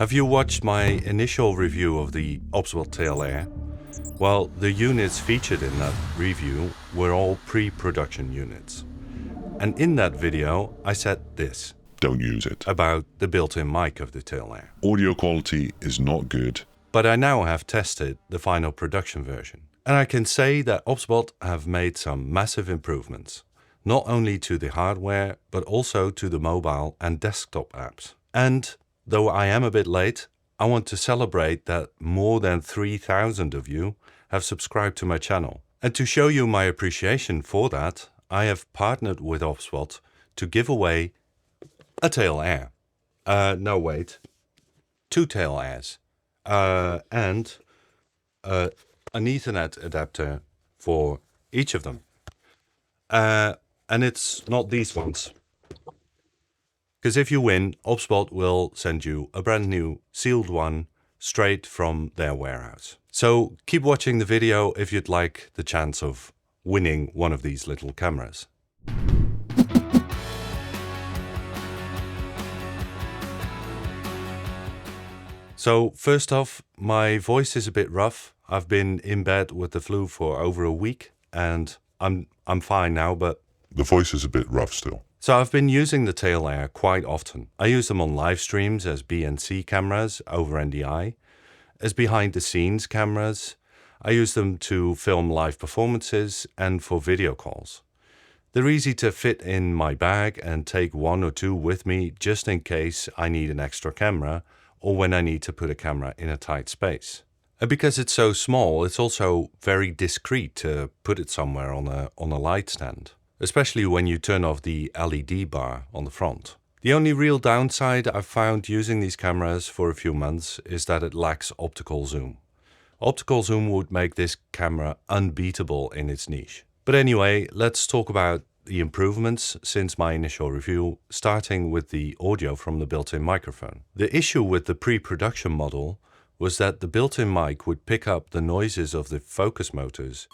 Have you watched my initial review of the OBSBOT Tail Air? Well, the units featured in that review were all pre-production units. And in that video, I said this. Don't use it. About the built-in mic of the Tail Air. Audio quality is not good. But I now have tested the final production version. And I can say that OBSBOT have made some massive improvements. Not only to the hardware, but also to the mobile and desktop apps. And though I am a bit late, I want to celebrate that more than 3,000 of you have subscribed to my channel. And to show you my appreciation for that, I have partnered with OBSBOT to give away a Tail Air. No, wait. 2 Tail Airs. And an Ethernet adapter for each of them. And it's not these ones. Because if you win, OBSBOT will send you a brand new sealed one straight from their warehouse. So keep watching the video if you'd like the chance of winning one of these little cameras. So first off, my voice is a bit rough. I've been in bed with the flu for over a week and I'm fine now, but The voice is a bit rough still. so I've been using the Tail Air quite often. I use them on live streams as BNC cameras over NDI, as behind the scenes cameras. I use them to film live performances and for video calls. They're easy to fit in my bag and take 1 or 2 with me just in case I need an extra camera or when I need to put a camera in a tight space. And because it's so small, it's also very discreet to put it somewhere on a light stand, especially when you turn off the LED bar on the front. The only real downside I've found using these cameras for a few months is that it lacks optical zoom. Optical zoom would make this camera unbeatable in its niche. But anyway, let's talk about the improvements since my initial review, starting with the audio from the built-in microphone. The issue with the pre-production model was that the built-in mic would pick up the noises of the focus motors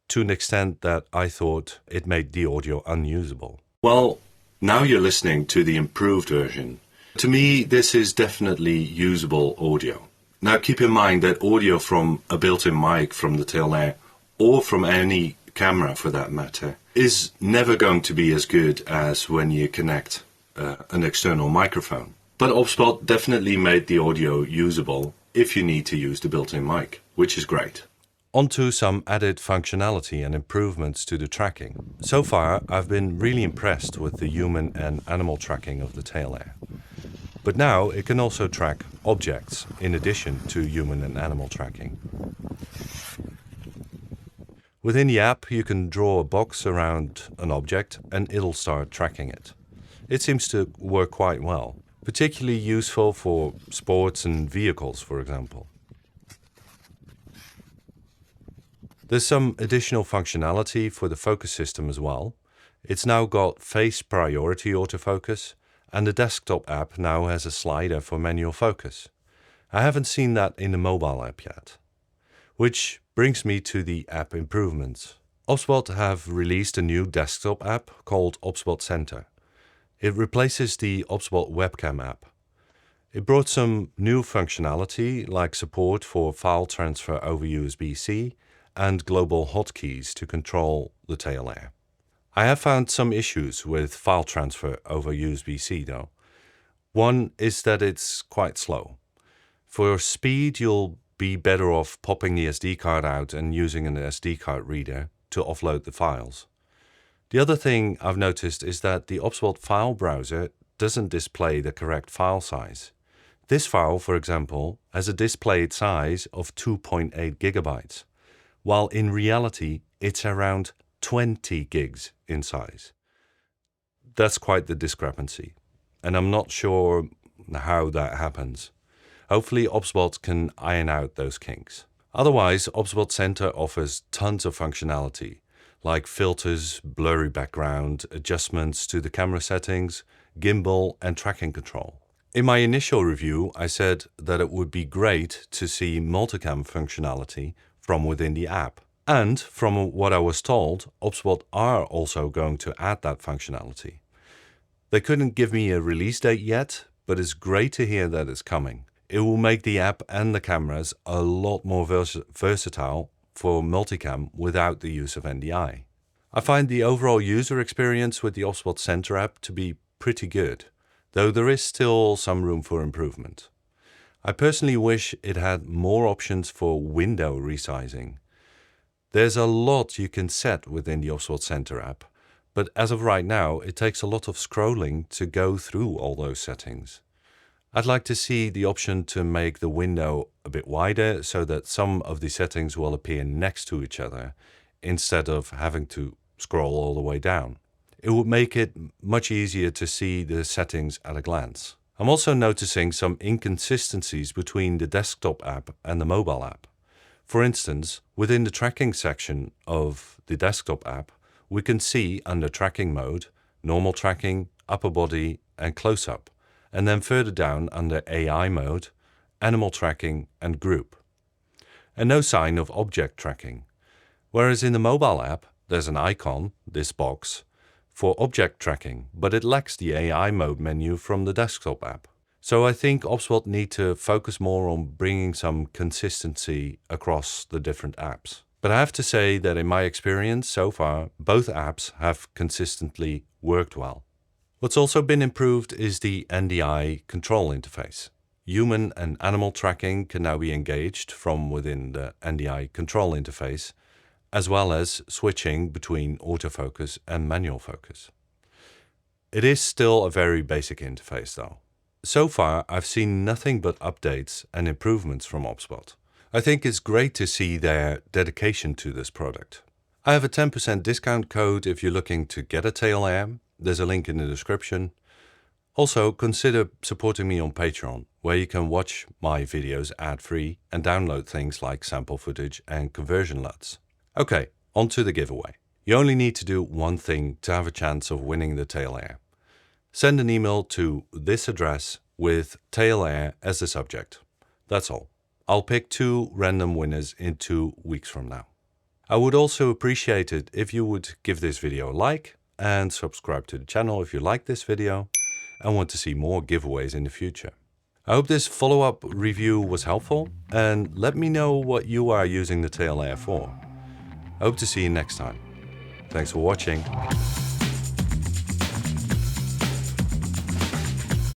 to an extent that I thought it made the audio unusable. Well, now you're listening to the improved version. To me, this is definitely usable audio. Now keep in mind that audio from a built-in mic from the Tail Air, or from any camera for that matter, is never going to be as good as when you connect an external microphone. But OBSBOT definitely made the audio usable if you need to use the built-in mic, which is great. Onto some added functionality and improvements to the tracking. So far, I've been really impressed with the human and animal tracking of the Tail Air. But now it can also track objects in addition to human and animal tracking. Within the app, you can draw a box around an object and it'll start tracking it. It seems to work quite well, particularly useful for sports and vehicles, for example. There's some additional functionality for the focus system as well. It's now got face priority autofocus, and the desktop app now has a slider for manual focus. I haven't seen that in the mobile app yet. Which brings me to the app improvements. OBSBOT have released a new desktop app called OBSBOT Center. It replaces the OBSBOT webcam app. It brought some new functionality like support for file transfer over USB-C and global hotkeys to control the Tail Air. I have found some issues with file transfer over USB-C though. One is that it's quite slow. For speed, you'll be better off popping the SD card out and using an SD card reader to offload the files. The other thing I've noticed is that the OBSBOT file browser doesn't display the correct file size. This file, for example, has a displayed size of 2.8 gigabytes, while in reality it's around 20 gigs in size. That's quite the discrepancy, and I'm not sure how that happens. Hopefully OBSBOT can iron out those kinks. Otherwise, OBSBOT Center offers tons of functionality, like filters, blurry background, adjustments to the camera settings, gimbal, and tracking control. In my initial review, I said that it would be great to see multicam functionality from within the app. And from what I was told, OBSBOT are also going to add that functionality. They couldn't give me a release date yet, but it's great to hear that it's coming. It will make the app and the cameras a lot more versatile for multicam without the use of NDI. I find the overall user experience with the OBSBOT Center app to be pretty good, though there is still some room for improvement. I personally wish it had more options for window resizing. There's a lot you can set within the OBSBOT Center app, but as of right now, it takes a lot of scrolling to go through all those settings. I'd like to see the option to make the window a bit wider so that some of the settings will appear next to each other instead of having to scroll all the way down. It would make it much easier to see the settings at a glance. I'm also noticing some inconsistencies between the desktop app and the mobile app. For instance, within the tracking section of the desktop app, we can see under tracking mode, normal tracking, upper body and close-up, and then further down under AI mode, animal tracking and group. And no sign of object tracking. Whereas in the mobile app, there's an icon, this box, for object tracking, but it lacks the AI mode menu from the desktop app. So I think OBSBOT need to focus more on bringing some consistency across the different apps. But I have to say that in my experience so far, both apps have consistently worked well. What's also been improved is the NDI control interface. Human and animal tracking can now be engaged from within the NDI control interface, as well as switching between autofocus and manual focus. It is still a very basic interface though. So far, I've seen nothing but updates and improvements from OBSBOT. I think it's great to see their dedication to this product. I have a 10% discount code if you're looking to get a Tail Air. There's a link in the description. Also, consider supporting me on Patreon, where you can watch my videos ad-free and download things like sample footage and conversion LUTs. Okay, on to the giveaway. You only need to do one thing to have a chance of winning the Tail Air. Send an email to this address with Tail Air as the subject. That's all. I'll pick 2 random winners in 2 weeks from now. I would also appreciate it if you would give this video a like and subscribe to the channel if you like this video and want to see more giveaways in the future. I hope this follow-up review was helpful, and let me know what you are using the Tail Air for. I hope to see you next time. Thanks for watching.